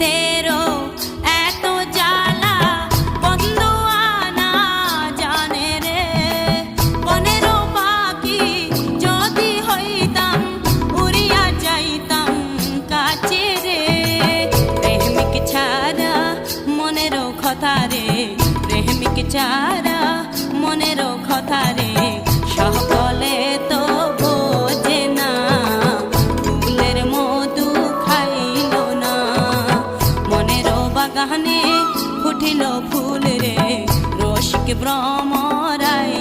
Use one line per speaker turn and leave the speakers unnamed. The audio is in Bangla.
তেরো এত জ্বালা বন্ধু আনা জানে রে। 15 পাখি যদি হইতাম উড়িয়া যাইতাম কাছে রে। প্রেমিক ছাড়া মনেরও কথা রে, প্রেমিক ছাড়া মনেরও কথা রে। সকলে তো বোঝে না, ফুলের মধু খাইল না। মনেরও বাগানে ফুটিল ফুল রে, রসিক ভ্রমরাই